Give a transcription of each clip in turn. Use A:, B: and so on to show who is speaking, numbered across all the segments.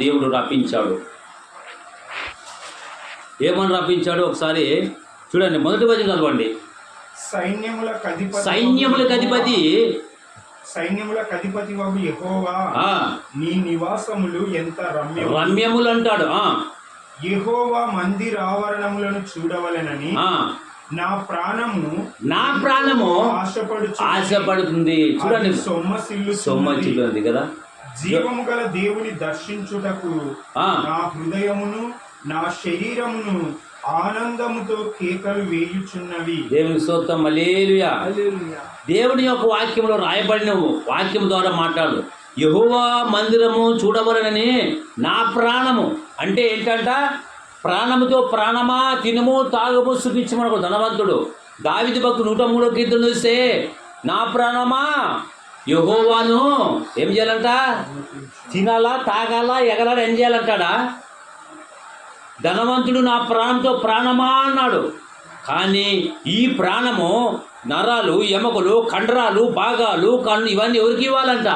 A: దేవుడు రప్పించాడు. ఏమని రప్పించాడు ఒకసారి చూడండి, మొదటి వచనం చదవండి.
B: సైన్యములకు అధిపతి వగు యెహోవా, నీ నివాసములు ఎంత
A: రమ్యములు అంటాడు.
B: యెహోవా మందిరావరణములను చూడవలెనని నా ప్రాణము
A: ఆశపడుతుంది. చూడండి,
B: సొమ్మసిల్లుతుంది కదా. జీవము గల దేవుని దర్శించుటకు నా హృదయమును నా శరీరమును ఆనందముతో కేకలు వేయుచున్నవి.
A: దేవుని స్తోత్రం, హల్లెలూయా. దేవుని యొక్క వాక్యంలో రాయబడిన వాక్యం ద్వారా మాట్లాడు. యెహోవా మందిరము చూడవలనని నా ప్రాణము అంటే ఏంటంట? ప్రాణముతో ప్రాణమా తినము తాగము సుఖించమని ధనవంతుడు దావీదు భక్తుడు 103వ కీర్తన చూస్తే, నా ప్రాణమా యెహోవాను ఏం చేయాలంట? తినాలా, తాగాలా, ఎగరాలా, ఏం చేయాలంటాడా? ధనవంతుడు నా ప్రాణంతో ప్రాణమా అన్నాడు. కానీ ఈ ప్రాణము నరాలు, ఎముకలు, కండరాలు, భాగాలు, కళ్ళు ఇవన్నీ ఎవరికి ఇవ్వాలంట?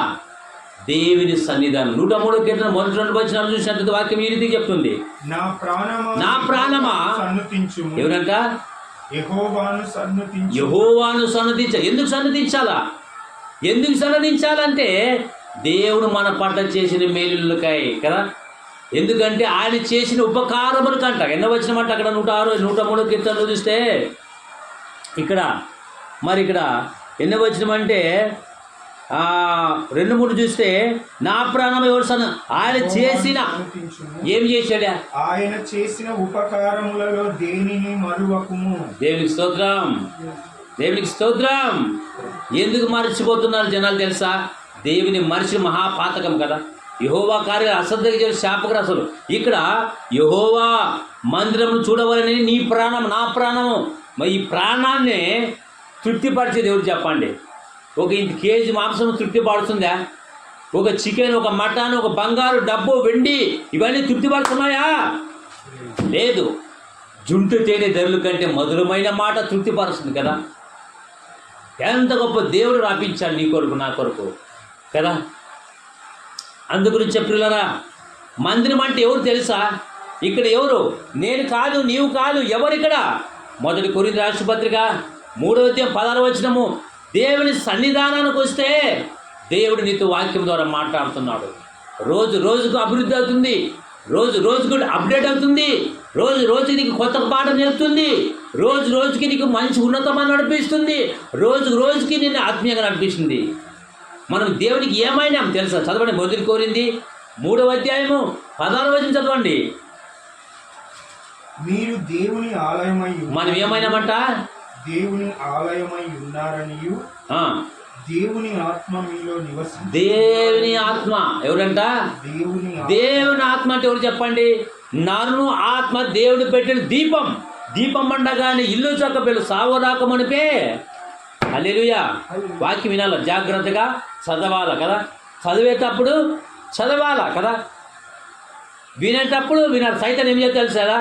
A: దేవుని సన్నిధానం. 103వ కీర్తన మొదటి 2 వచనాలు చూసినట్టు వాక్యం ఈ రీతికి చెప్తుంది. నా ప్రాణమా ఎవరంట? యెహోవాను సన్నతించ. ఎందుకు సన్నతించాలా? ఎందుకు సన్నతించాలంటే దేవుడు మన పట్ల చేసిన మేలులకై కదా. ఎందుకంటే ఆయన చేసిన ఉపకారములు కంట. ఎన్న వచ్చినమాట అక్కడ 106 103 కీర్తనలు చూస్తే ఇక్కడ ఎన్న వచ్చినమంటే 2-3 చూస్తే, నా ప్రాణం ఎవరు ఆయన చేసిన ఏం చేశాడా?
B: ఆయన చేసిన ఉపకారములలో దేనిని మరువకుము.
A: దేవునికి స్తోత్రం, దేవునికి స్తోత్రం. ఎందుకు మర్చిపోతున్నారు జనాలు తెలుసా? దేవుని మరిచిన మహాపాతకం కదా. యెహోవా కార్య అశ్రద్ధగా చేసి శాపకుడు అసలు. ఇక్కడ యెహోవా మందిరము చూడవాలని నీ ప్రాణం నా ప్రాణము. మరి ఈ ప్రాణాన్ని తృప్తిపరిచేది ఎవరు చెప్పండి? ఒక ఇంత కేజీ మాంసం తృప్తిపడుతుందా? ఒక చికెన్, ఒక మటన్, ఒక బంగారు, డబ్బు, వెండి ఇవన్నీ తృప్తిపడుతున్నాయా? లేదు. జుంటు తేనె ధరలు కంటే మధురమైన మాట తృప్తిపరుస్తుంది కదా. ఎంత గొప్ప దేవుడు రాపించాలి నీ కొరకు నా కొరకు కదా. అందుగురించి చెప్పిల్లరా, మందిరం అంటే ఎవరు తెలుసా? ఇక్కడ ఎవరు? నేను కాదు, నీవు కాదు. ఎవరిక్కడ? 1 కొరింథీ రాసిన పత్రిక 3వ అధ్యాయం 16వ వచనము. దేవుని సన్నిధానానికి వస్తే దేవుడు నీతో వాక్యం ద్వారా మాట్లాడుతున్నాడు. రోజు రోజుకు అభివృద్ధి అవుతుంది, రోజు రోజుకు అప్డేట్ అవుతుంది, రోజు రోజుకి నీకు కొత్త పాఠం నేర్పుతుంది, రోజు రోజుకి నీకు మంచి ఉన్నతమైన నడిపిస్తుంది, రోజు రోజుకి నిన్ను ఆత్మీయంగా నడిపిస్తుంది. మనం దేవునికి ఏమైనా తెలుసా? చదవండి, 1 కొరింథీ 3వ అధ్యాయము 16వ వచనం చదవండి.
B: మీరు దేవుని ఆలయమై,
A: మనం ఏమైనామంట?
B: దేవుని ఆలయమై ఉన్నారనియు దేవుని ఆత్మ మీలో నివసించును.
A: దేవుని ఆత్మ ఎవరంట? దేవుని ఆత్మ అంటే ఎవరు చెప్పండి? నన్ను ఆత్మ దేవుడు పెట్టిన దీపం. దీపం మండగానే ఇల్లు చక్క పిల్లలు సావు రాకమనిపే. హల్లెలూయా. వాక్యం వినాల, జాగ్రత్తగా చదవాల కదా. చదివేటప్పుడు చదవాలా కదా, వినేటప్పుడు వినాలి. సైతం ఏం చేస్తా తెలుసా?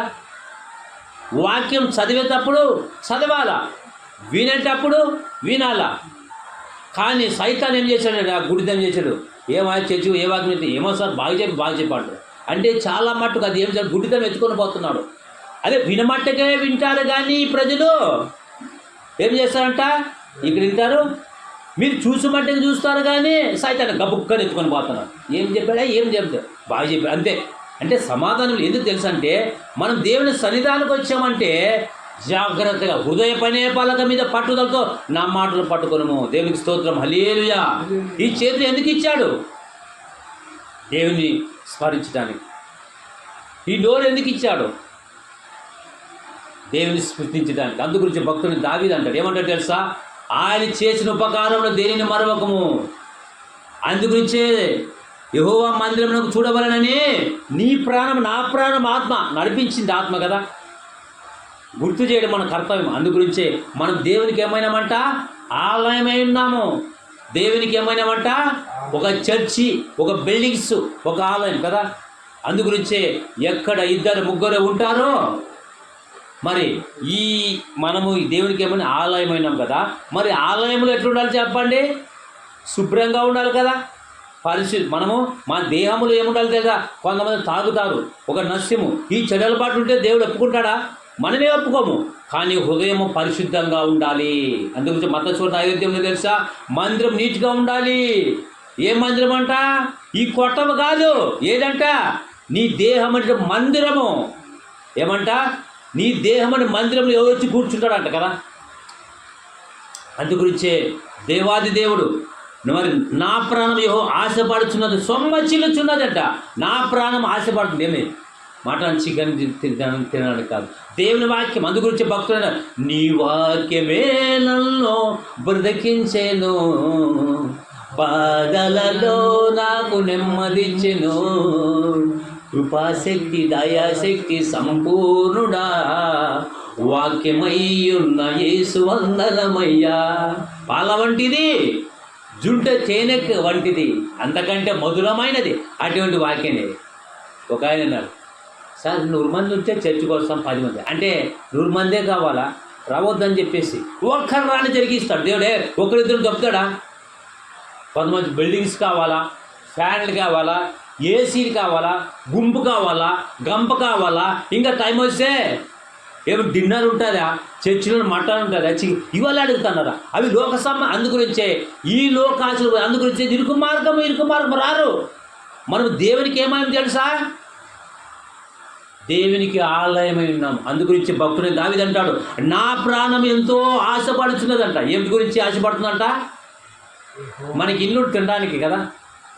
A: వాక్యం చదివేటప్పుడు చదవాలా, వినేటప్పుడు వినాలా. కానీ సైతాన్ ఏం చేశాడు? గుడిదం చేశాడు. ఏమైనా చర్చి ఏ వాక్యం అయితే ఏమో సార్ బాగా చెప్పాడు అంటే చాలా మట్టుకు అది ఏం సార్ గుడిదం ఎత్తుకొని పోతున్నాడు. అదే వినమట్టకే వింటారు కానీ ప్రజలు ఏం చేస్తారంట? ఇక్కడ వింటారు, మీరు చూసి మట్టుకు చూస్తారు కానీ సైతాన్ని గబుక్కని ఎత్తుకొని పోతున్నారు. ఏం చెప్పాడా? ఏం చెప్తాడు? బాగా చెప్పాడు అంతే. అంటే సమాధానం ఎందుకు తెలుసా అంటే, మనం దేవుని సన్నిధానానికి వచ్చామంటే జాగ్రత్తగా హృదయ పనేపాలక మీద పట్టుదలతో నా మాటలు పట్టుకొనము. దేవునికి స్తోత్రం, హల్లెలూయా. ఈ చేతులు ఎందుకు ఇచ్చాడు? దేవుని స్మరించడానికి. ఈ నోరు ఎందుకు ఇచ్చాడు? దేవుని స్మృతించడానికి. అందు గురించి భక్తుని దావీదు అంటాడు, ఏమంటాడు తెలుసా? ఆయన చేసిన ఉపకారంలో దేనిని మరవకము. అందుగురించే యెహోవా మందిరమునకు చూడవలనని నీ ప్రాణం నా ప్రాణం ఆత్మ నడిపించింది. ఆత్మ కదా, గుర్తు చేయడం మన కర్తవ్యం. అందుగురించే మనం దేవునికి ఏమైనామంట? ఆలయమై ఉన్నాము. దేవునికి ఏమైనామంట? ఒక చర్చి, ఒక బిల్డింగ్స్, ఒక ఆలయం కదా. అందుగురించే ఎక్కడ 2-3 ఉంటారో మరి ఈ మనము దేవునికి ఏమైనా ఆలయమైనాం కదా. మరి ఆలయంలో ఎట్లా ఉండాలి చెప్పండి? శుభ్రంగా ఉండాలి కదా. మనము మన దేహంలో ఏముండాలి తెలుసా? కొంతమంది తాగుతారు, ఒక నస్యము, ఈ చెడు అలవాటు ఉంటే దేవుడు ఒప్పుకుంటాడా? మనమే ఒప్పుకోము. కానీ హృదయము పరిశుద్ధంగా ఉండాలి. అందుగురించి మత్తయి 5:8 తెలుసా? మందిరం నీట్గా ఉండాలి. ఏ మందిరం అంట? ఈ కొట్టము కాదు. ఏదంట? నీ దేహం అంటే మందిరము. ఏమంట? నీ దేహం అంటే మందిరంలో ఎవరు వచ్చి కూర్చుంటాడంట కదా. అందుగురించే దేవాది దేవుడు మరి నా ప్రాణం ఆశపడుచున్నది, సొమ్మచిల్లుచున్నదంట. నా ప్రాణం ఆశపడుతుంది. ఏమి మటన్ చికెన్ తినడానికి కాదు, దేవుని వాక్యం. అందు గురించి భక్తులైన నీ వాక్యమే నన్ను బ్రతికించెను, బాధలలో నాకు నెమ్మదిచ్చెను, కృపాశక్తి దయాశక్తి సంపూర్ణుడా, వాక్యమయ్యున్న యేసు వందనమయ్యా. పాల వంటిది, జుంట తేనె వంటిది, అంతకంటే మధురమైనది అటువంటి వాక్యమే. ఒక ఆయన అన్నారు, సార్ 100 మంది ఉంటే చర్చికి వస్తాం 10 మంది అంటే 100 మందే కావాలా? రావద్దని చెప్పేసి ఒక్కరు రాని జరిగిస్తాడు దేవుడే. ఒకరిద్దరు దొరుకుతాడా? కొంతమంది బిల్డింగ్స్ కావాలా, ఫ్యాన్లు కావాలా, ఏసీలు కావాలా, గుంపు కావాలా, గంప కావాలా, ఇంకా టైం వస్తే ఏమి డిన్నర్ ఉంటుందా, చర్చిలో మటన్ ఉంటుందా, ఇవాళ అడుగుతున్నారా? అవి అందుగురించే ఈ లోకాశలు, అందుగురించే ఇరుకు మార్గం రారు. మనం దేవునికి ఏమైనా తెలుసా? దేవునికి ఆలయమై ఉన్నాం. అందుగురించి భక్తుని దావీదు అంటాడు, నా ప్రాణం ఎంతో ఆశపడుచున్నదంట. ఏమిటి గురించి ఆశపడుతుందంట? మనకి ఇల్లు తినడానికి కదా,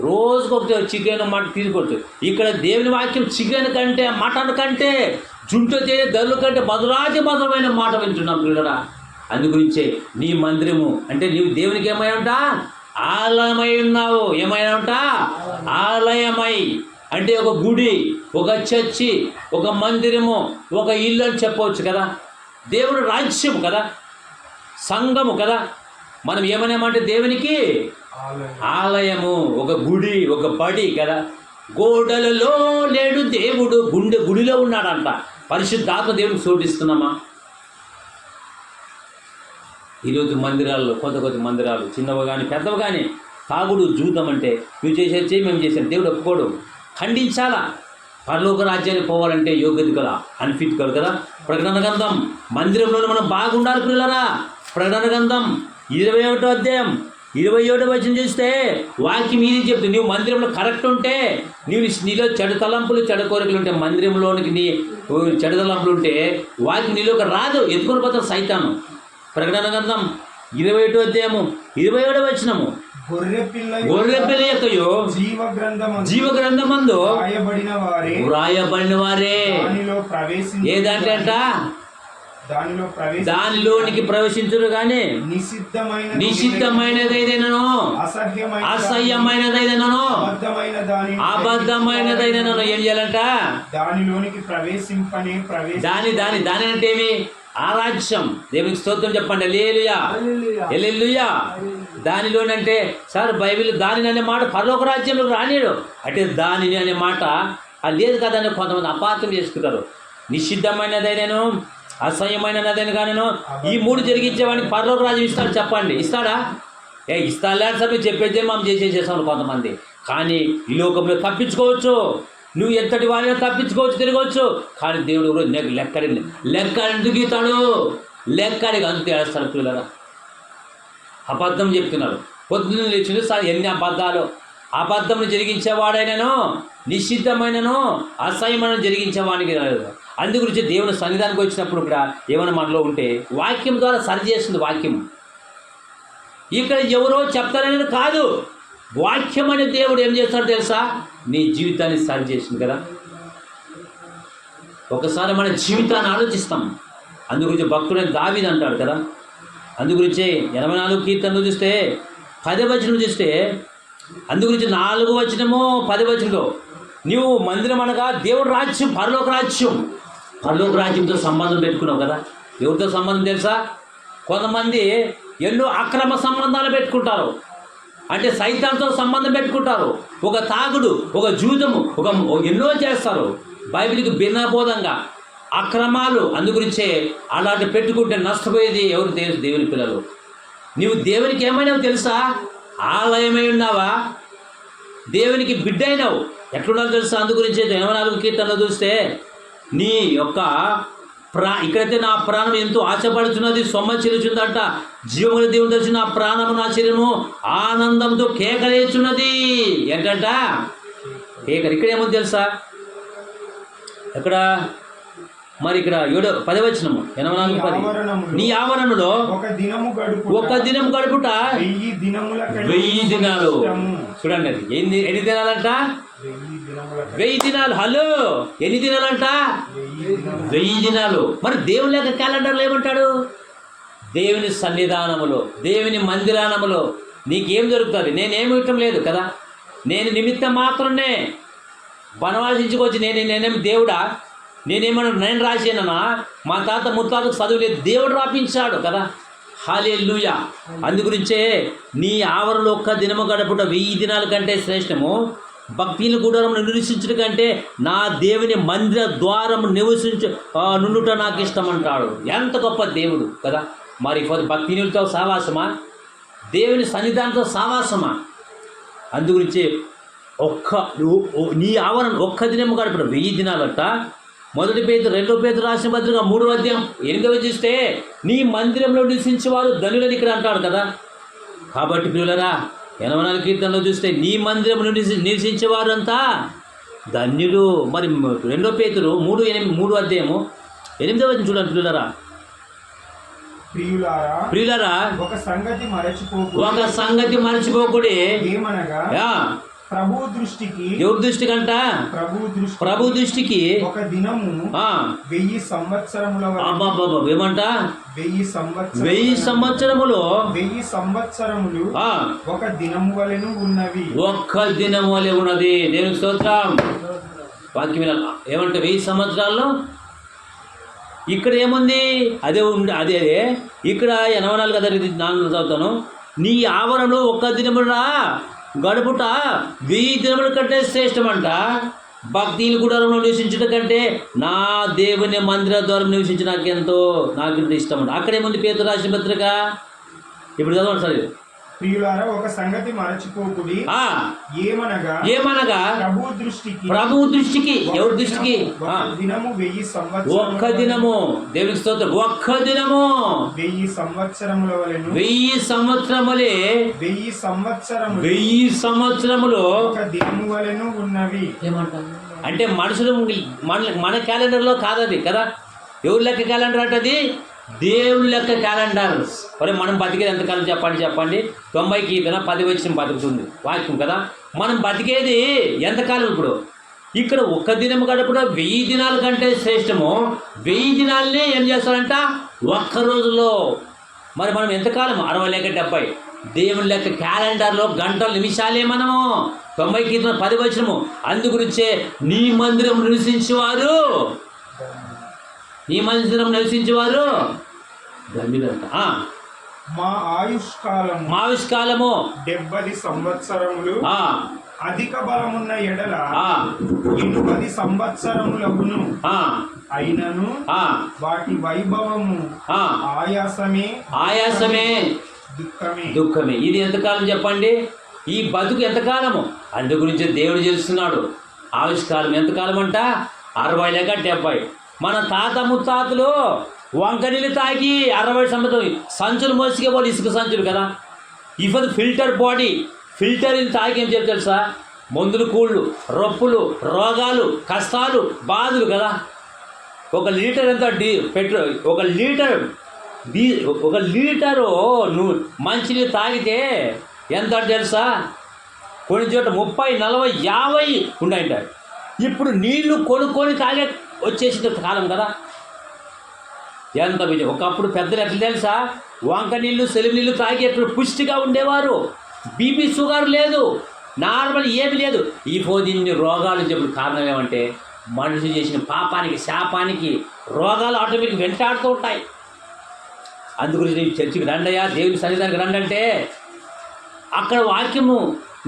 A: రోజుకొక చికెన్ మటన్ తీసుకోవచ్చు. ఇక్కడ దేవుని వాక్యం చికెన్ కంటే, మటన్ కంటే, జుంటు తేనె ధరల కంటే మధురమైన మాట వింటున్నాం పిల్లరా. అందుగురించే నీ మందిరము అంటే నీవు దేవునికి ఏమై ఉంటా? ఆలయమై ఉన్నావు. ఏమైనా ఉంటా? ఆలయమై అంటే ఒక గుడి, ఒక చర్చి, ఒక మందిరము, ఒక ఇల్లు అని చెప్పవచ్చు కదా. దేవుడు రాజ్యం కదా, సంఘము కదా. మనం ఏమనేమంటే దేవునికి ఆలయము, ఒక గుడి, ఒక బడి కదా. గోడలలో లేడు దేవుడు, గుడిలో ఉన్నాడంట. పరిశుద్ధాత్మ దేవుడికి శోధిస్తున్నామా? ఈరోజు మందిరాల్లో కొత్త మందిరాలు, చిన్నవి కానీ పెద్దవి కానీ, తాగుడు, జూతం అంటే నువ్వు చేసేది మేము చేసాం, దేవుడు ఒప్పుకోడు. ఖండించాలా? పరలోక రాజ్యానికి పోవాలంటే యోగ్యత కదా, అన్ఫిట్ కాదు కదా. ప్రకటన గ్రంథం మందిరంలో మనం బాగుండాలి పిల్లరా. ప్రకటన గ్రంథం 21వ అధ్యాయం 27వ వచనం చూస్తే వాక్యం ఇది చెప్తుంది. నువ్వు మందిరంలో కరెక్ట్ ఉంటే, నీలో చెడు తలంపులు, చెడు కోరికలు ఉంటే, మందిరంలోనికి నీ చెడు తలంపులు ఉంటే వాక్యం నీలోకి రాదు, ఎత్తుకొని పోతారు సైతాను. ప్రకటన గ్రంథం 21వ అధ్యాయము 27వ వచనము, గొర్రెపిల్ల యొక్కయు జీవ గ్రంథమందు వ్రాయబడిన వారే ఏదంటే అంట దానిలోనికి ప్రవేశించరు కానీ నిషిద్ధమైనదైనను, అసహ్యమైనదైనను, అబద్ధమైనదైనను ఏం చేయాలంట?
B: దానిలోనికి ప్రవేశింపనే
A: దాని అంటే ఏమి? ఆ రాజ్యం. దేవునికి స్తోత్రం చెప్పండి. హల్లెలూయా, హల్లెలూయా. దానిలోనంటే సార్ బైబిల్ దానిని అనే మాట పరలోక రాజ్యంలోకి రానిడు అంటే దానిని అనే మాట లేదు కదా అని కొంతమంది అపార్థం చేసుకుంటారు. నిషిద్ధమైనదైనను, అసహ్యమైనదైనా కానీ ఈ 3 జరిగించేవాడికి పరలోక రాజ్యం ఇస్తాడు. చెప్పండి, ఇస్తాడా? ఇస్తాలే సార్, నువ్వు చెప్పేదే మనం చేసేసాను కొంతమంది. కానీ ఈ లోకంలో తప్పించుకోవచ్చు, నువ్వు ఎంతటి వాడిని తప్పించుకోవచ్చు, తిరగవచ్చు. కానీ దేవుడు లెక్క ఎందుకు గీతాడు? లెక్కడికి అందుకు వేస్తాడు పిల్లరా. అబద్ధం చెప్తున్నారు. పొద్దున్న లేచింది సార్ ఎన్ని అబద్ధాలు. అబద్ధం జరిగించేవాడైనాను, నిషిద్ధమైనను, అసహ్యమైన జరిగించేవాడికి రాలేదు. అందుగురించి దేవుని సన్నిధానికి వచ్చినప్పుడు కూడా ఏమైనా మనలో ఉంటే వాక్యం ద్వారా సరి చేస్తుంది. వాక్యం ఇక్కడ ఎవరో చెప్తారనేది కాదు, వాక్యం అనే దేవుడు ఏం చేస్తాడో తెలుసా? నీ జీవితాన్ని సరి చేసింది కదా. ఒకసారి మన జీవితాన్ని ఆలోచిస్తాం. అందుగురించి భక్తుడైన దావీదు అంటాడు కదా. అందుగురించి 84 కీర్తనలు చూస్తే 10వ వచనం చూస్తే, అందుగురించి 4వ వచనము 10వ వచనంలో నీవు మందిరం అనగా దేవుడు రాజ్యం, పరలోక రాజ్యం. పరలోక రాజ్యంతో సంబంధం పెట్టుకున్నావు కదా. ఎవరితో సంబంధం తెలుసా? కొంతమంది ఎన్నో అక్రమ సంబంధాలు పెట్టుకుంటారు, అంటే సైతాన్తో సంబంధం పెట్టుకుంటారు. ఒక తాగుడు, ఒక జూదము, ఎన్నో చేస్తారు బైబిల్కి భిన్నబోధంగా అక్రమాలు. అందుగురించే అలాంటి పెట్టుకుంటే నష్టపోయేది ఎవరు? దేవుని పిల్లలు. నీవు దేవునికి ఏమైనా తెలుసా? ఆలయమై ఉన్నావా? దేవునికి బిడ్డ అయినావు. ఎట్లుండాలో తెలుసా? అందు గురించి 84 కీర్తనలో చూస్తే నీ యొక్క ఇక్కడైతే నా ప్రాణం ఎంతో ఆశపడుతున్నది, సొమ్మ చెల్లుచుందంట. జీవముల దేవుని తెలిసి నా ప్రాణము నా శరీరము ఆనందంతో కేకలేచున్నది. ఏంటంట కేకలు. ఇక్కడ ఏమో తెలుసా? ఎక్కడ మరి ఇక్కడ 10వ వచనము 84:10 నీ ఆవరణలో ఒక దినము గడుపుట 1000 దినాలు. చూడండి అది ఎన్ని దినాలంట? 1000 దినాలు. హలో, ఎన్ని దినాలంట? 1000 దినాలు. మరి దేవుని యొక్క క్యాలెండర్లో ఏమంటాడు? దేవుని సన్నిధానములో, దేవుని మందిరానములో నీకేం జరుగుతుంది? నేనేమి ఇవ్వటం లేదు కదా. నేను నిమిత్తం మాత్రమే వనవాసించుకొచ్చి నేనేమి దేవుడా? నేను రాసేనన్నా? మా తాత ముత్తాతకు చదువు లేదు, దేవుడు రాపించాడు కదా. హల్లెలూయా. అందుగురించే నీ ఆవరణలో ఒక్క దినము గడుపుట 1000 దినాల కంటే శ్రేష్టము. భక్తిని గుడారమును నివసించుట కంటే నా దేవుని మందిర ద్వారము నుండుట నాకు ఇష్టం అంటాడు. ఎంత గొప్ప దేవుడు కదా. మరి భక్తినితో సావాసమా? దేవుని సన్నిధానంతో సావాసమా? అందుగురించి నీ ఆవరణ ఒక్క దినము గడపడం 1000 దినాలంట. 1 పేతురు 2 పేతురు రాసిన పత్రిక 3వ అధ్యాయం 8వ చూస్తే నీ మందిరంలో నివసించేవారు ధనులని ఇక్కడ అంటాడు కదా. కాబట్టి ప్రియులరా 84 కీర్తనలో చూస్తే నీ మందిరంలో నివసించేవారు అంతా ధన్యులు. మరి 2 పేతురు 3 అధ్యాయము 8వ వచనం చూడండి ప్రియులరా. ప్రియులరా ఒక సంగతి మరచిపోకుడి.
B: ప్రభు దృష్టికి,
A: ఎవరి దృష్టికి అంట? ప్రభు దృష్టికి
B: ఒక దినము 1000 సంవత్సరముల
A: ఏమంట?
B: 1000
A: సంవత్సరములు
B: 1000 సంవత్సరములు ఒక దినము వలెను ఉన్నవి.
A: ఒక్క దినము వలె ఉన్నది. దేవునికి స్తోత్రం. వాక్యం ఏమంటే 1000 సంవత్సరాల్లో ఇక్కడ ఏముంది? అదే ఇక్కడ 84 కదా. 4 చదువుతాను. నీ ఆవరణలో ఒక్క దినమురా గడుపుట 1000 దినముల కంటే శ్రేష్టమంట. భక్తిని గుడారంలో నివసించుట కంటే నా దేవుని మందిర ద్వారం నివసించి నాకు ఇష్టం అంట. అక్కడేముంది? పేతురు రాసిన పత్రిక. ఇప్పుడు చదవండి సార్.
B: ప్రియులారా ఒక సంగతి మరచిపోకుడి.
A: ఏమనగా ప్రభు దృష్టికి ఎవరి దృష్టికి?
B: దినము 1000 సంవత్సరములు.
A: ఒక్క దినము. దేవునికి స్తోత్రం. ఒక్క దినము
B: 1000 సంవత్సరముల వలెను.
A: 1000 సంవత్సరములే
B: 1000 సంవత్సరములు
A: 1000 సంవత్సరములు
B: ఒక దినము వలెను ఉన్నవి.
A: అంటే మనుషులు మన క్యాలెండర్లో కాదది కదా. ఎవరి లెక్క క్యాలెండర్ అంటది? దేవుని లెక్క క్యాలెండర్. మరి మనం బతికేది ఎంతకాలం చెప్పండి. 90కి 10 వచ్చిన బతుకుతుంది వాక్యం కదా. మనం బతికేది ఎంతకాలం? ఇప్పుడు ఇక్కడ ఒక్క దినం గడపడం 1000 దినాల కంటే శ్రేష్టము. 1000 దినాలనే ఏం చేస్తారంట? ఒక్క రోజులో. మరి మనం ఎంతకాలం? 60 లేక 70. దేవుని లెక్క క్యాలెండర్లో గంటలు నిమిషాలే మనము. 90కి 10 వచ్చినము. అందుగురించే నీ మందిరం నివసించేవారు ధన్యులంట.
B: మా
A: ఆయుష్కాలము
B: 70 సంవత్సరములు. అధిక బలమున్న ఎడల 80 సంవత్సరములగును. అయినను వాటి వైభవము ఆయాసమే
A: దుఃఖమే. ఇది ఎంతకాలం చెప్పండి? ఈ బతుకు ఎంతకాలము? అందు గురించి దేవుడు చేస్తున్నాడు. ఆయుష్కాలం ఎంతకాలం అంట? 60 లేక 70. మన తాత ముత్తాతలు వంక నీళ్ళు తాగి 60 సంవత్సరాలు సంచులు మోసుకే వాళ్ళు ఇసుక సంచులు కదా. ఇఫ్ ఫిల్టర్ బాడీ ఫిల్టర్ ఇది తాగి ఏం చేయాలి తెలుసా? మందులు, కూళ్ళు, రొప్పులు, రోగాలు, కష్టాలు, బాధలు కదా. 1 లీటర్ ఎంత పెట్రోల్? 1 లీటరు నువ్వు మంచినీళ్ళు తాగితే ఎంత తెలుసా? కొన్ని చోట 30, 40, 50 ఉన్నాయంటారు. ఇప్పుడు నీళ్లు కొనుక్కొని తాగే వచ్చేసిన కాలం కదా. ఎంత విజయం. ఒకప్పుడు పెద్దలు ఎట్లా తెలుసా? వంక నీళ్ళు, సెలవు నీళ్ళు తాగి ఎట్లా పుష్టిగా ఉండేవారు. బీపీ, షుగర్ లేదు, నార్మల్ ఏమి లేదు. ఇన్ని రోగాలు చెప్పిన కారణం ఏమంటే మనిషి చేసిన పాపానికి, శాపానికి రోగాలు ఆటోమేటిక్ వెంటాడుతూ ఉంటాయి. అందుగురించి చర్చికి రండయ్యా, దేవుని సన్నిధానికి రండి అంటే అక్కడ వాక్యము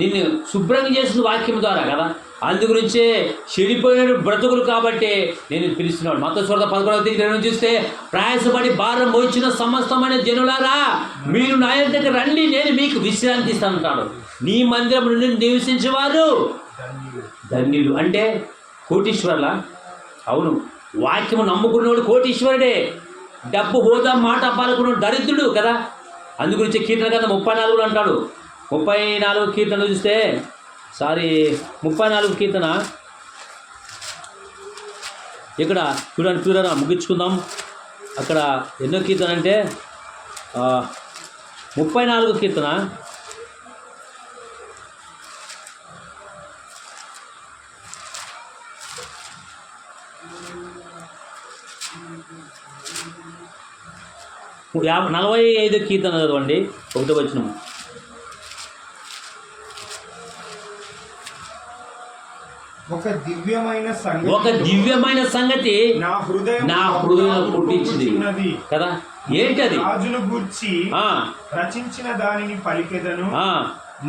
A: నిన్ను శుభ్రంగా చేసిన వాక్యం ద్వారా కదా. అందుగురించే చెడిపోయిన బ్రతుకులు కాబట్టి నేను పిలుస్తున్నాడు. మత్తయి సువార్త 11:20 చూస్తే, ప్రయాసపడి భారం మోయించిన సమస్తమైన జనులారా మీరు నా యొద్దకు రండి, నేను మీకు విశ్రాంతి ఇస్తానంటాడు. నీ మందిరం నుండి నివసించేవారు ధన్యులు. అంటే కోటీశ్వర్ల? అవును, వాక్యము నమ్ముకున్నవాడు కోటీశ్వరుడే. డబ్బు హోదా మాట పాలకున్నాడు దరిద్రుడు కదా. అందుగురించి కీర్తన కదా 34 అంటాడు. 34 కీర్తన చూస్తే 34 కీర్తన ఇక్కడ చూడరా ముగించుకుందాం. అక్కడ ఎన్నో కీర్తన అంటే 34 కీర్తన 45 కీర్తన చదవండి, 1వ వచనం.
B: ఒక దివ్యమైన సంగతి నా హృదయం పుట్టించింది కదా. ఏంటది? రాజును గూర్చి రచించిన దానిని పలికెదను,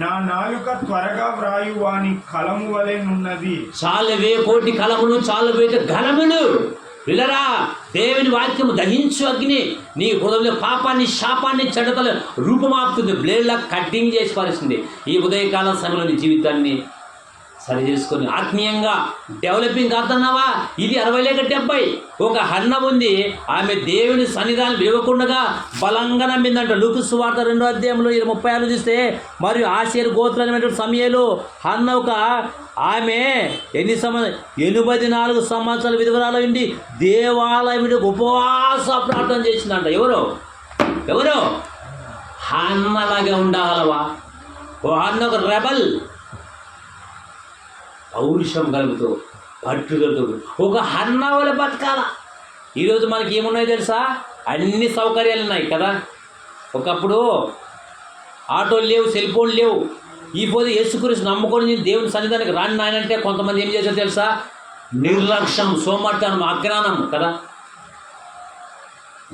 B: నా నాలుక త్వరగా వ్రాయు వాని కలము వలెనున్నది. చాలవే కోటి కలములు, చాలవే గలములు. పిల్లరా, దేవుని వాక్యము దహించు అగ్ని నీ హృదయంలో పాపాన్ని, శాపాన్ని, చెడ్డతల రూపమాపుతుంది, బ్లేడ్లా కట్టింగ్ చేసి పారేస్తుంది. ఈ ఉదయకాల సమయంలో నీ జీవితాన్ని సరి చేసుకొని ఆత్మీయంగా డెవలపింగ్ కాదన్నావా? ఇది 60 లేక 70. ఒక హన్న ఉంది, ఆమె దేవుని సన్నిధానం విడవకుండా బలంగా నమ్మిందంట. లూకా సువార్త 2వ అధ్యాయంలో 36 చూస్తే, మరియు ఆషేరు గోత్రమైనటువంటి సమయంలో హన్న ఆమె 84 సంవత్సరాల విధవరాలు ఉండి దేవాలయం ఉపవాస ప్రార్థన చేసిందంట. ఎవరు హన్నలాగా ఉండగలవా? ఓ హన్న ఒక రెబల్, పౌరుషం కలుగుతూ, పట్టుదలతో ఒక హన్న వల్ల బతకాల. ఈరోజు మనకి ఏమున్నాయి తెలుసా? అన్ని సౌకర్యాలు ఉన్నాయి కదా. ఒకప్పుడు ఆటోలు లేవు, సెల్ ఫోన్లు లేవు. ఈ పోతే యేసుక్రీస్తు నమ్ముకొని నేను దేవుని సన్నిధానికి రాని నాయనంటే కొంతమంది ఏం చేశారు తెలుసా? నిర్లక్ష్యం, సోమర్థనం, అజ్ఞానం కదా.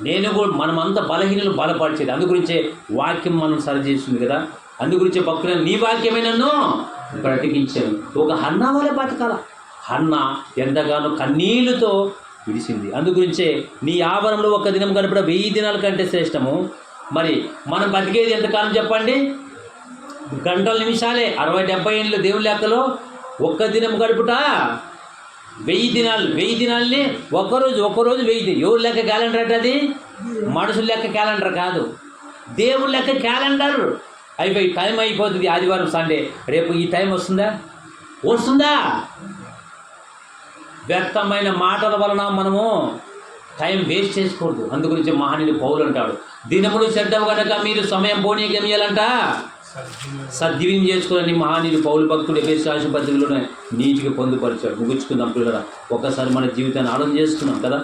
B: నేను కూడా మనమంతా బలహీనలు బలపరిచేది. అందుగురించే వాక్యం మనం సరి చేస్తుంది కదా. అందుగురించే భక్తులను నీ వాక్యమే నన్ను బ్రతికించాను. ఒక హన్న వల్ల బతకాల. హన్న ఎంతగానో కన్నీళ్లతో విడిసింది. అందుగురించే నీ ఆవరణలో ఒక దినం గడపడం 1000 దినాల కంటే శ్రేష్టము. మరి మనం బతికేది ఎంతకాలం చెప్పండి? గంటల నిమిషాలే. 60-70 ఏళ్ళు దేవుని లెక్కలో ఒక్క దినం గడుపుట 1000 దినాలు. 1000 దినాలని ఒక్కరోజు 1000. ఎవరు లెక్క క్యాలెండర్ అంటే అది మనుషుల లెక్క క్యాలెండర్ కాదు, దేవుని లెక్క క్యాలెండర్. అయిపోయి టైం అయిపోతుంది, ఆదివారం సండే. రేపు ఈ టైం వస్తుందా? వ్యర్థమైన మాటల వలన మనము టైం వేస్ట్ చేసుకోకూడదు. అందుగురించి మహనీయుడు పౌలు అంటాడు, దినములు చెడ్డవు కనుక మీరు సమయం పోనీకి ఏం చేయాలంట? సద్వినియోగం చేసుకోవాలని మహనీయుడు పౌలు భక్తుడు ఎఫెసీయుల రాసిన పత్రికలోనే నీతిగా పొందుపరిచాడు. ముగించుకుందాం పిల్లరా, ఒక్కసారి మన జీవితాన్ని ఆలోచన చేసుకున్నాం కదా.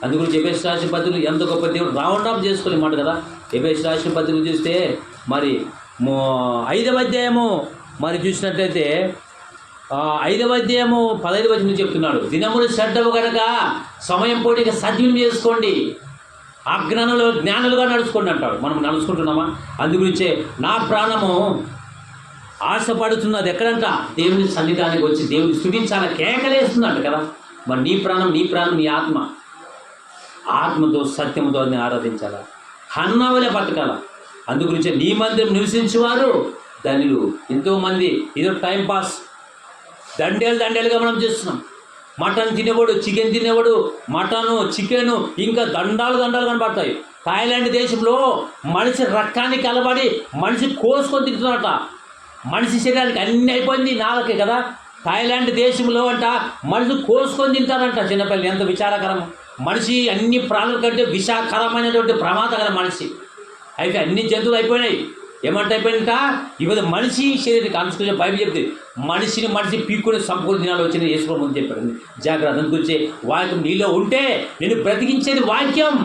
B: అందుగురించి ఎఫెసీయుల రాసిన పత్రికలు ఎంత గొప్ప దేవుడు రౌండ్ అప్ చేసుకునే మాట కదా. ఎఫెసీయుల రాసిన పత్రికలు చూస్తే మరి 5వ అధ్యాయము మరి చూసినట్లయితే 5వ అధ్యాయము 15వ వచనం చెప్తున్నాడు, దినములు చెడ్డవు కనుక సమయం పోటీగా సద్వినియోగం చేసుకోండి, జ్ఞానులుగా నడుచుకోండి అంటాడు. మనం నడుచుకుంటున్నామా? అందుగురించే నా ప్రాణము ఆశపడుతున్నది ఎక్కడంట? దేవుని సన్నిధానికి వచ్చి దేవుని స్తుతించాలని కేకలేస్తున్నాడు కదా. మరి నీ ప్రాణం నీ ఆత్మతో సత్యముతో ఆరాధించాలా, హన్నవలే బతకాల. అందుగురించి నీ మందిరం నివసించేవారు ధన్యులు. ఎంతోమంది ఇదో టైంపాస్ దండేలుగా మనం చేస్తున్నాం. మటన్ తినేవాడు, చికెన్ తినేవాడు, మటను, చికెను ఇంకా దండాలు కనబడతాయి. థాయిలాండ్ దేశంలో మనిషి రక్తానికి కలబడి మనిషి కోసుకొని తింటున్నారట. మనిషి శరీరానికి అన్నీ అయిపోయింది నాలుకే కదా. థాయిలాండ్ దేశంలో అంట మనిషి కోసుకొని తింటారంట చిన్నపిల్లలు. ఎంత విచారకరం! మనిషి అన్ని ప్రాణుల కంటే విషాకరమైనటువంటి ప్రమాదకర మనిషి. అయితే అన్ని జంతువులు అయిపోయినాయి. ఏమంటే అయిపోయినాక ఇవాళ మనిషి శరీరానికి అనుసుకునే బైబిల్ చెప్తే మనిషి పీక్కుని సంపూర్ణ దినాలు వచ్చిన యేసు ముందు చెప్పాడు. జాగ్రత్త. అందుకొచ్చే వాక్యం నీలో ఉంటే నేను బ్రతికించేది వాక్యం.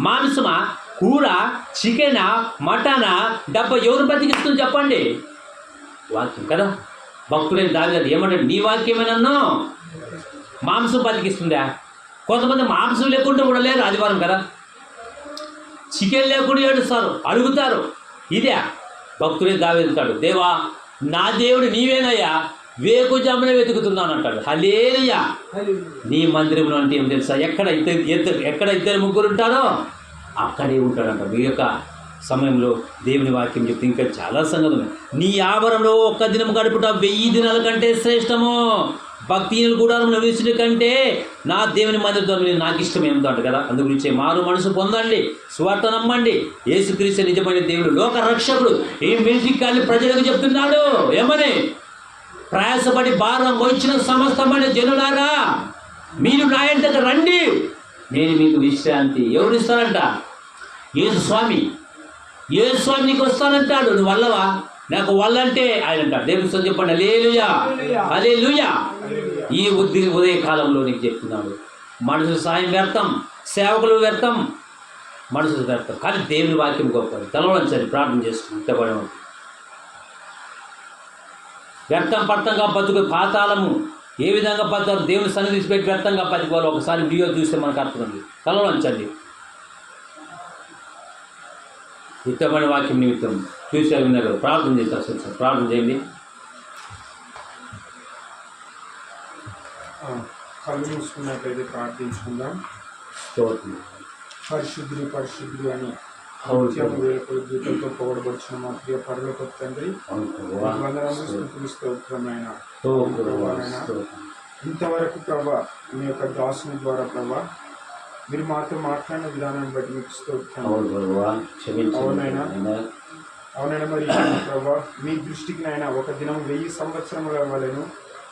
B: మాంసమా, కూర, చికెనా, మటనా, డబ్బా ఎవరు బ్రతికిస్తుంది చెప్పండి? వాక్యం కదా. భక్తుడైన దావీదు ఏమంటాడు? నీ వాక్యమే నన్ను మాంసం బతికిస్తుందా? కొంతమంది మాంసం లేకుండా కూడా లేరు ఆదివారం కదా. చికెన్ లేకుండా ఏడుస్తారు, అడుగుతారు. ఇదే భక్తుడే దావీదుతాడు, దేవా నా దేవుడు నీవేనయ్యా,
A: వేకుజామునే వెతుకుతున్నాను అంటాడు. హల్లెలూయా. నీ మందిరంలో అంటే ఏం తెలుసా? ఎక్కడ ఇద్దరు ముగ్గురు ఉంటారో అక్కడే ఉంటాడంట. మీ యొక్క సమయంలో దేవుని వాక్యం చెప్తే ఇంకా చాలా సంగతులు ఉన్నాయి. నీ ఆవరణలో ఒక్క దినం గడుపుట 1000 దినాల కంటే శ్రేష్టము. భక్తిహీనుల గుడారంలో నివసించడం కంటే నా దేవుని మందిరంతో నాకు ఇష్టం ఏమిటో అంట కదా. అందు గురించి మారు మనసు పొందండి, సువార్త నమ్మండి. యేసుక్రీస్తు నిజమైన దేవుడు, లోక రక్షకుడు. ఈ మిల్టికాన్ని ప్రజలకు చెప్తున్నాడు ఏమని? ప్రయాసపడి భారం వచ్చిన సమస్తమైన జనులారా, మీరు నా ఇంటికి రండి, నేను మీకు విశ్రాంతి. ఎవరు ఇస్తారంట? యేసు స్వామి నీకు వస్తానంటాడు. నువ్వు వల్లవా? నాకు వల్లంటే ఆయన అంటాడు. దేవుని చెప్పండి హల్లెలూయా, హల్లెలూయా. ఈ ఉదయ కాలంలో నీకు చెప్తున్నాడు, మనుషుల సాయం వ్యర్థం, సేవకులు వ్యర్థం, మనుషులు వ్యర్థం, కానీ దేవుని వాక్యం గొప్పది. తలవంచండి, ప్రార్థన చేసుకుని వ్యర్థం పర్థంగా బతుకు పాతాళము ఏ విధంగా బతారు, దేవుని సన్నిధి పెట్టి వ్యర్థంగా బతుకోవాలి. ఒకసారి వీడియో చూస్తే మనకు అర్థమైంది. తలవంచండి. యుద్ధమైన వాక్యం నిమిత్తం చూసారు, విన్నారు, ప్రార్థన చేస్తారు. సార్ ప్రార్థన చేయండి.
C: కళ్ళు మూసుకున్నట్లయితే ప్రార్థించుకుందాం. పరిశుద్ధుడు పరిశుద్ధుడు అని వేల దూతలతో పొగడబడుచున్న మా ప్రియ పరలోక తండ్రి, వందనములు స్తుతులు స్తోత్రమైన ఇంతవరకు ప్రభా మీ యొక్క దాసుని ద్వారా ప్రభా మీరు మాతో మాట్లాడిన విధానాన్ని బట్టి మీకు స్తోత్రం. అవునైనా మరి ప్రభా మీ దృష్టికి నైనా ఒక దినం 1000 సంవత్సరముల వలెను,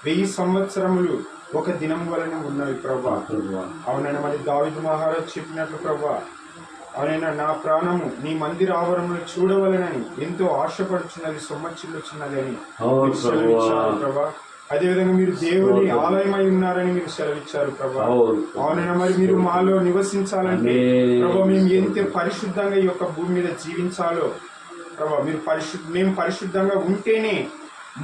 C: 1000 సంవత్సరములు ఒక దినం వలన ఉన్నవి ప్రభా. అవునైనా మరి దావీదు మహారాజు చెప్పినట్లు ప్రభా, అవునైనా నా ప్రాణము నీ మందిర ఆవరణను చూడవలనని ఎంతో ఆశపడుచున్నది, సొమ్మచిల్లుచున్నది అని సెలవిచ్చారు ప్రభా. అదేవిధంగా మీరు దేవుని ఆలయమై ఉన్నారని మీరు సెలవిచ్చారు ప్రభా. అవునైనా మరి మీరు మాలో నివసించాలంటే ప్రభా మేము ఎంత పరిశుద్ధంగా ఈ యొక్క భూమి మీద జీవించాలో ప్రభా, మేము పరిశుద్ధంగా ఉంటేనే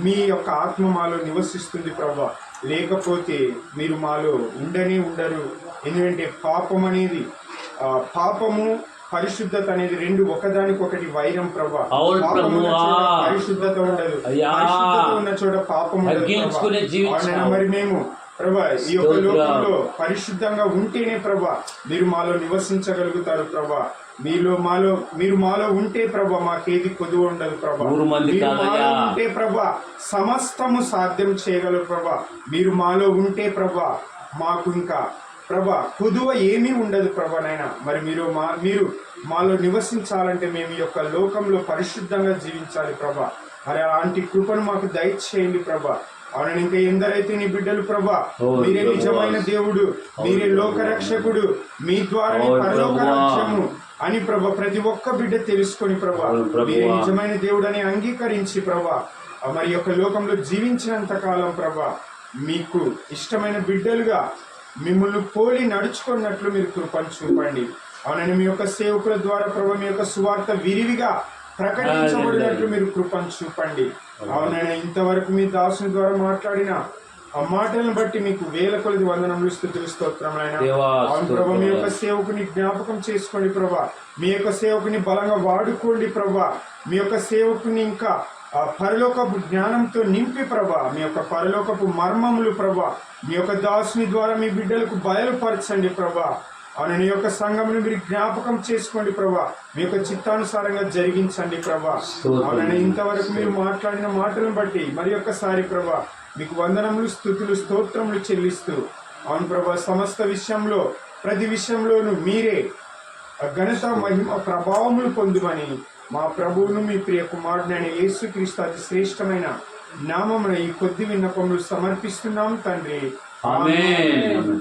C: మీ యొక్క ఆత్మ మాలో నివసిస్తుంది ప్రభా. లేకపోతే మీరు మాలో ఉండరు. ఎందుకంటే పాపము పరిశుద్ధత అనేది రెండు ఒకదానికొకటి వైరం ప్రభా. పరిశుద్ధత ఉండదు, పరిశుద్ధత ఉన్న చోట పాపం ఉండదు. మరి మేము ప్రభా ఈ యొక్క లోకంలో పరిశుద్ధంగా ఉంటేనే ప్రభా మీరు మాలో నివసించగలుగుతారు ప్రభా. మీరు మాలో ఉంటే ప్రభా మాకేది కొదువ ఉండదు ప్రభా. మీరు మాలో ఉంటే ప్రభా సమస్తము సాధ్యం చేయగలరు ప్రభా. మీరు మాలో ఉంటే ప్రభా మాకు ఇంకా ప్రభా కొదువ ఏమీ ఉండదు ప్రభా. నైనా మరి మీరు మాలో నివసించాలంటే మేము ఈ యొక్క లోకంలో పరిశుద్ధంగా జీవించాలి ప్రభా. మరి అలాంటి కృపను మాకు దయచేయండి ప్రభా. అవును, ఇంకా ఎందరైతే నీ బిడ్డలు ప్రభా మీరే నిజమైన దేవుడు, మీరే లోకరక్షకుడు, మీ ద్వారా పరలోక రాజ్యము అని ప్రభా ప్రతి ఒక్క బిడ్డ తెలుసుకొని ప్రభా మీరే నిజమైన దేవుడు అని అంగీకరించి ప్రభా మరి యొక్క లోకంలో జీవించినంత కాలం ప్రభా మీకు ఇష్టమైన బిడ్డలుగా మిమ్మల్ని పోలి నడుచుకున్నట్లు మీరు కృపను చూపండి. అవునని మీ యొక్క సేవకుల ద్వారా ప్రభా మీ యొక్క సువార్త విరివిగా ప్రకటించబడినట్లు మీరు కృపను చూపండి. అవునైనా ఇంతవరకు మీ దాసుని ద్వారా మాట్లాడిన ఆ మాటలను బట్టి మీకు వేల కొలది వందనములు స్తుతులు స్తోత్రములైన. అవును ప్రభా మీ యొక్క సేవకుని జ్ఞాపకం చేసుకోండి ప్రభా. మీ యొక్క సేవకుని బలంగా వాడుకోండి ప్రభా. మీ యొక్క సేవకుని ఇంకా పరలోకపు జ్ఞానంతో నింపి ప్రభా మీ యొక్క పరలోకపు మర్మములు ప్రభా మీ యొక్క దాసుని ద్వారా మీ బిడ్డలకు బయలుపరచండి ప్రభా. అవును నీ యొక్క సంఘమును మీరు జ్ఞాపకం చేసుకోండి ప్రభా. మీ యొక్క చిత్తానుసారంగా జరిగించండి ప్రభా. అవునని ఇంతవరకు మీరు మాట్లాడిన మాటలను బట్టి మరి ఒక్కసారి ప్రభా మీకు వందనములు స్తుతులు స్తోత్రములు చెల్లిస్తూ అవును ప్రభా సమస్త విషయంలో ప్రతి విషయంలోనూ మీరే ఘనత మహిమ ప్రభావములు పొందుమని మా ప్రభువును మీ ప్రియ కుమారుడైన యేసుక్రీస్తు అతి శ్రేష్టమైన నామమున ఈ కొద్ది విన్నపములు సమర్పిస్తున్నాం తండ్రి.
A: ఆమేన్.